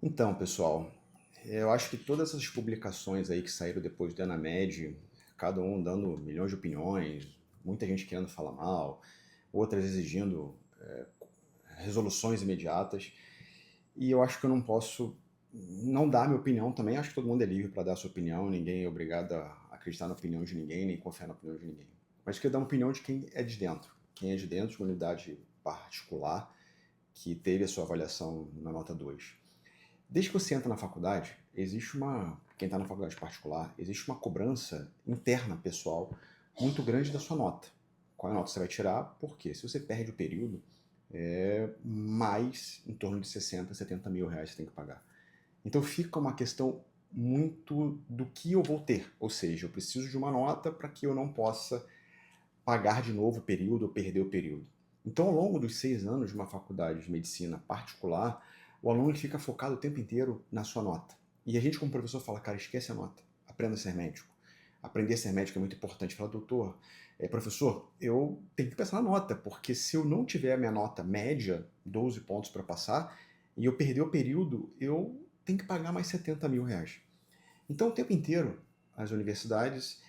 Então, pessoal, eu acho que todas essas publicações aí que saíram depois do Enamed, cada um dando milhões de opiniões, muita gente querendo falar mal, outras exigindo resoluções imediatas, e eu acho que eu não posso não dar minha opinião também. Acho que todo mundo é livre para dar sua opinião, ninguém é obrigado a acreditar na opinião de ninguém, nem confiar na opinião de ninguém. Mas eu quero dar uma opinião de quem é de dentro, quem é de dentro de uma unidade particular que teve a sua avaliação na nota 2. Desde que você entra na faculdade, existe uma. Quem está na faculdade particular, existe uma cobrança interna, pessoal, muito grande da sua nota. Qual é a nota você vai tirar? Porque se você perde o período, mais em torno de 60, 70 mil reais você tem que pagar. Então fica uma questão muito do que eu vou ter. Ou seja, eu preciso de uma nota para que eu não possa pagar de novo o período ou perder o período. Então, ao longo dos 6 anos de uma faculdade de medicina particular, o aluno ele fica focado o tempo inteiro na sua nota. E a gente, como professor, fala, cara, esquece a nota, aprenda a ser médico. Aprender a ser médico é muito importante. Fala, doutor, professor, eu tenho que pensar na nota, porque se eu não tiver a minha nota média, 12 pontos para passar, e eu perder o período, eu tenho que pagar mais 70 mil reais. Então, o tempo inteiro, as universidades,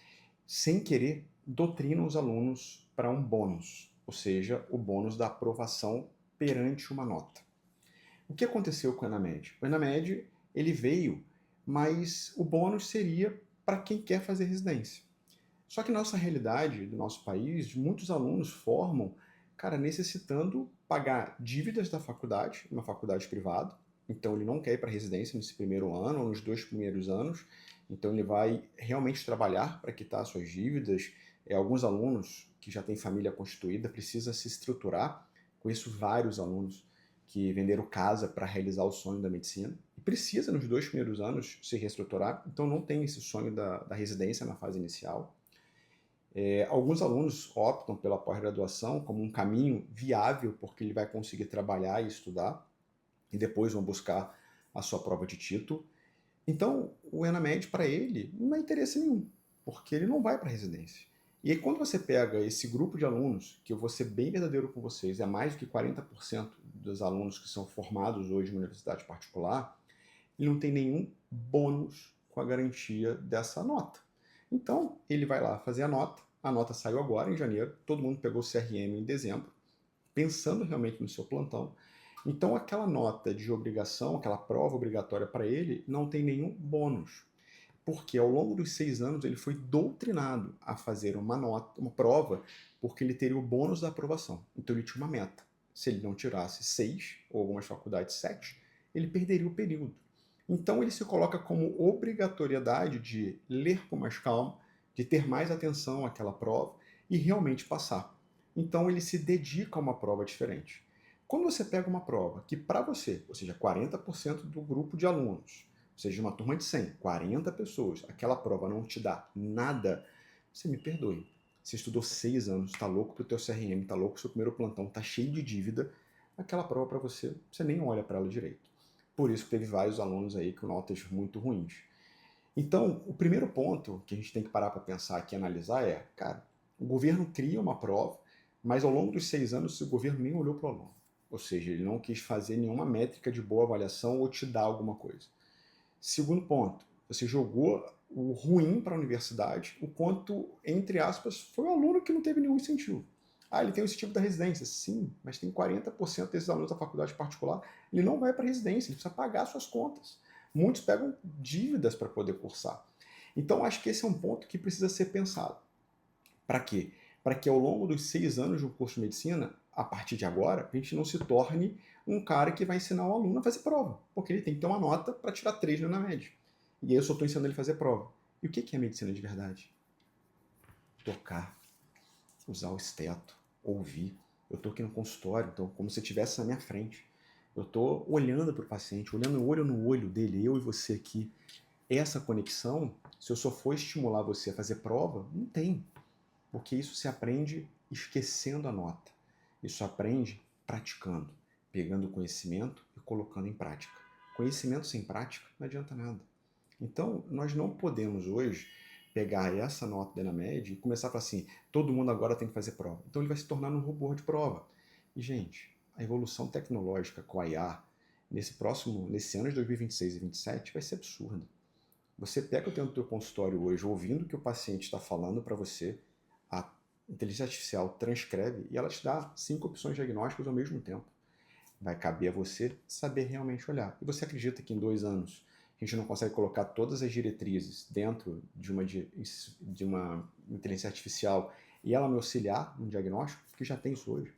sem querer, doutrinam os alunos para um bônus, ou seja, o bônus da aprovação perante uma nota. O que aconteceu com o Enamed? O Enamed ele veio, mas o bônus seria para quem quer fazer residência. Só que nossa realidade do nosso país, muitos alunos formam, cara, necessitando pagar dívidas da faculdade, uma faculdade privada. Então ele não quer ir para residência nesse primeiro ano ou nos 2 primeiros anos. Então ele vai realmente trabalhar para quitar suas dívidas. Alguns alunos que já têm família constituída precisam se estruturar. Conheço vários alunos que venderam casa para realizar o sonho da medicina e precisa nos 2 primeiros anos se reestruturar. Então não tem esse sonho da residência na fase inicial. Alguns alunos optam pela pós-graduação como um caminho viável, porque ele vai conseguir trabalhar e estudar, e depois vão buscar a sua prova de título. Então, o Enamed, para ele, não é interesse nenhum, porque ele não vai para a residência. E aí, quando você pega esse grupo de alunos, que eu vou ser bem verdadeiro com vocês, é mais do que 40% dos alunos que são formados hoje em universidade particular, ele não tem nenhum bônus com a garantia dessa nota. Então, ele vai lá fazer a nota saiu agora em janeiro, todo mundo pegou o CRM em dezembro, pensando realmente no seu plantão. Então, aquela nota de obrigação, aquela prova obrigatória para ele, não tem nenhum bônus. Porque ao longo dos 6 anos ele foi doutrinado a fazer uma nota, uma prova, porque ele teria o bônus da aprovação. Então ele tinha uma meta. Se ele não tirasse 6, ou algumas faculdades 7, ele perderia o período. Então ele se coloca como obrigatoriedade de ler com mais calma, de ter mais atenção àquela prova e realmente passar. Então ele se dedica a uma prova diferente. Quando você pega uma prova que para você, ou seja, 40% do grupo de alunos, ou seja, uma turma de 100, 40 pessoas, aquela prova não te dá nada, você me perdoe. Você estudou 6 anos, está louco pro teu CRM, está louco pro seu primeiro plantão, está cheio de dívida, aquela prova para você, você nem olha para ela direito. Por isso que teve vários alunos aí com notas muito ruins. Então, o primeiro ponto que a gente tem que parar para pensar aqui e analisar é, cara, o governo cria uma prova, mas ao longo dos 6 anos o governo nem olhou para o aluno. Ou seja, ele não quis fazer nenhuma métrica de boa avaliação ou te dar alguma coisa. Segundo ponto, você jogou o ruim para a universidade, o quanto, entre aspas, foi o aluno que não teve nenhum incentivo. Ah, ele tem o incentivo da residência. Sim, mas tem 40% desses alunos da faculdade particular, ele não vai para a residência, ele precisa pagar suas contas. Muitos pegam dívidas para poder cursar. Então, acho que esse é um ponto que precisa ser pensado. Para quê? Para que ao longo dos 6 anos de um curso de medicina, a partir de agora, a gente não se torne um cara que vai ensinar o aluno a fazer prova, porque ele tem que ter uma nota para tirar 3 na média. E aí eu só estou ensinando ele a fazer prova. E o que é medicina de verdade? Tocar, usar o esteto, ouvir. Eu estou aqui no consultório, então como se eu estivesse na minha frente. Eu estou olhando para o paciente, olhando olho no olho dele, eu e você aqui. Essa conexão, se eu só for estimular você a fazer prova, não tem. Porque isso se aprende esquecendo a nota. Isso aprende praticando, pegando conhecimento e colocando em prática. Conhecimento sem prática não adianta nada. Então, nós não podemos hoje pegar essa nota da Enamed e começar a falar assim, todo mundo agora tem que fazer prova. Então ele vai se tornar um robô de prova. E, gente, a evolução tecnológica com a IA, nesse ano de 2026 e 2027, vai ser absurdo. Você pega o tempo do teu consultório hoje, ouvindo o que o paciente está falando para você, a inteligência artificial transcreve e ela te dá 5 opções diagnósticas ao mesmo tempo. Vai caber a você saber realmente olhar. E você acredita que em 2 anos a gente não consegue colocar todas as diretrizes dentro de uma inteligência artificial e ela me auxiliar no diagnóstico? Porque já tem isso hoje.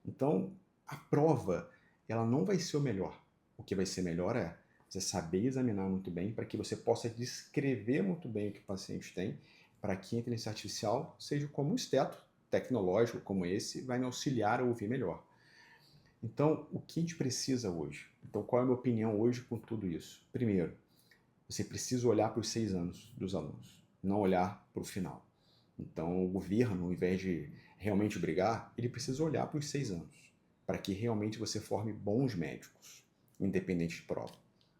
Então, a prova, ela não vai ser o melhor. O que vai ser melhor é você saber examinar muito bem para que você possa descrever muito bem o que o paciente tem, para que a inteligência artificial seja como um esteto tecnológico como esse, vai me auxiliar a ouvir melhor. Então, o que a gente precisa hoje? Então, qual é a minha opinião hoje com tudo isso? Primeiro, você precisa olhar para os 6 anos dos alunos, não olhar para o final. Então, o governo, ao invés de realmente brigar, ele precisa olhar para os 6 anos, para que realmente você forme bons médicos, independente de prova.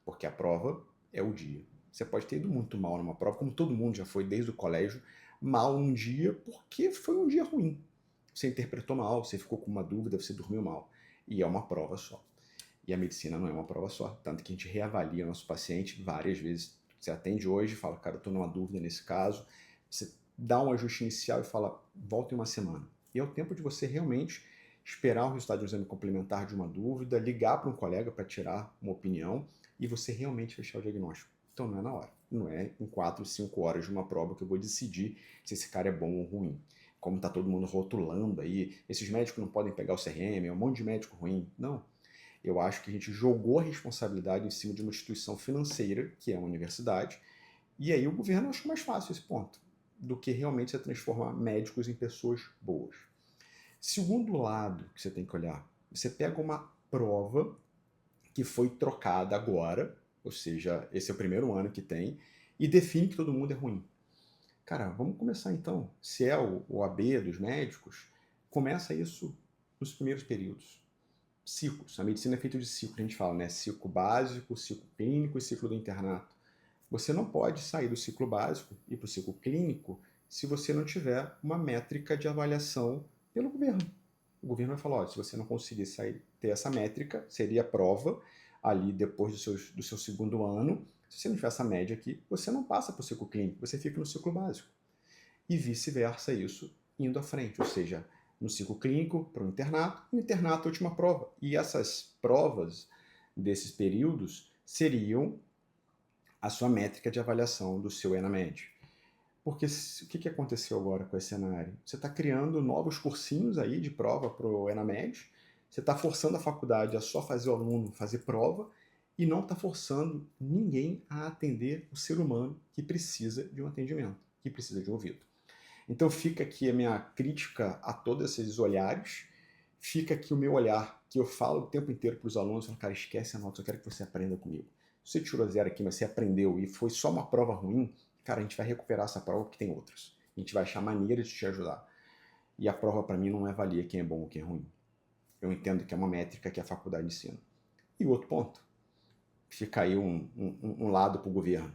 Porque a prova é o dia. Você pode ter ido muito mal numa prova, como todo mundo já foi desde o colégio, mal um dia porque foi um dia ruim. Você interpretou mal, você ficou com uma dúvida, você dormiu mal. E é uma prova só. E a medicina não é uma prova só. Tanto que a gente reavalia nosso paciente várias vezes. Você atende hoje, fala, cara, eu estou numa dúvida nesse caso. Você dá um ajuste inicial e fala, volta em uma semana. E é o tempo de você realmente esperar o resultado de um exame complementar de uma dúvida, ligar para um colega para tirar uma opinião e você realmente fechar o diagnóstico. Então não é na hora. Não é em 4, 5 horas de uma prova que eu vou decidir se esse cara é bom ou ruim. Como está todo mundo rotulando aí, esses médicos não podem pegar o CRM, é um monte de médico ruim. Não. Eu acho que a gente jogou a responsabilidade em cima de uma instituição financeira, que é a universidade, e aí o governo acha mais fácil esse ponto, do que realmente você transformar médicos em pessoas boas. Segundo lado que você tem que olhar, você pega uma prova que foi trocada agora, ou seja, esse é o primeiro ano que tem, e define que todo mundo é ruim. Cara, vamos começar então. Se é o OAB dos médicos, começa isso nos primeiros períodos. Ciclos. A medicina é feita de ciclo, a gente fala, né? Ciclo básico, ciclo clínico e ciclo do internato. Você não pode sair do ciclo básico e para o ciclo clínico se você não tiver uma métrica de avaliação pelo governo. O governo vai falar, ó, se você não conseguir ter essa métrica, seria a prova ali depois do seu segundo ano. Se você não tiver essa média aqui, você não passa para o ciclo clínico, você fica no ciclo básico. E vice-versa isso indo à frente, ou seja, no ciclo clínico para o internato, e no internato a última prova. E essas provas desses períodos seriam a sua métrica de avaliação do seu ENAMED. Porque o que aconteceu agora com esse cenário? Você está criando novos cursinhos aí de prova para o ENAMED, você está forçando a faculdade a só fazer o aluno fazer prova e não está forçando ninguém a atender o ser humano que precisa de um atendimento, que precisa de um ouvido. Então fica aqui a minha crítica a todos esses olhares, fica aqui o meu olhar, que eu falo o tempo inteiro para os alunos, falo, cara, esquece a nota, eu quero que você aprenda comigo. Se você tirou 0 aqui, mas você aprendeu e foi só uma prova ruim, cara, a gente vai recuperar essa prova porque tem outras. A gente vai achar maneiras de te ajudar. E a prova para mim não avalia quem é bom ou quem é ruim. Eu entendo que é uma métrica que a faculdade ensina. E outro ponto, fica aí um lado para o governo.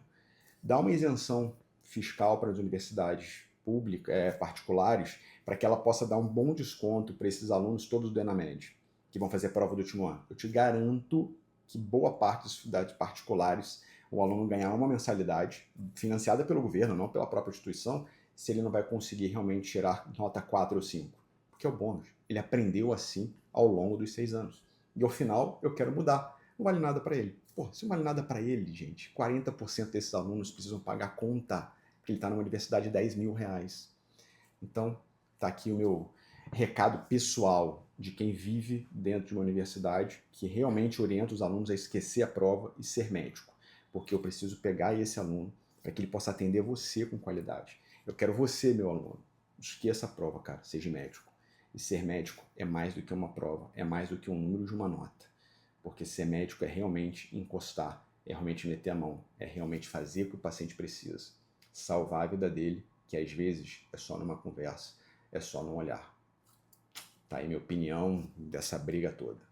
Dá uma isenção fiscal para as universidades públicas, particulares, para que ela possa dar um bom desconto para esses alunos todos do ENAMED, que vão fazer a prova do último ano. Eu te garanto que boa parte das universidades particulares, o aluno ganhar uma mensalidade financiada pelo governo, não pela própria instituição, se ele não vai conseguir realmente tirar nota 4 ou 5. Porque é o bônus. Ele aprendeu assim ao longo dos 6 anos. E ao final, eu quero mudar. Não vale nada para ele. Pô, se não vale nada para ele, gente, 40% desses alunos precisam pagar conta, porque ele está numa universidade de 10 mil reais. Então, tá aqui o meu recado pessoal de quem vive dentro de uma universidade, que realmente orienta os alunos a esquecer a prova e ser médico. Porque eu preciso pegar esse aluno para que ele possa atender você com qualidade. Eu quero você, meu aluno. Esqueça a prova, cara. Seja médico. E ser médico é mais do que uma prova, é mais do que um número de uma nota. Porque ser médico é realmente encostar, é realmente meter a mão, é realmente fazer o que o paciente precisa. Salvar a vida dele, que às vezes é só numa conversa, é só num olhar. Tá aí minha opinião dessa briga toda.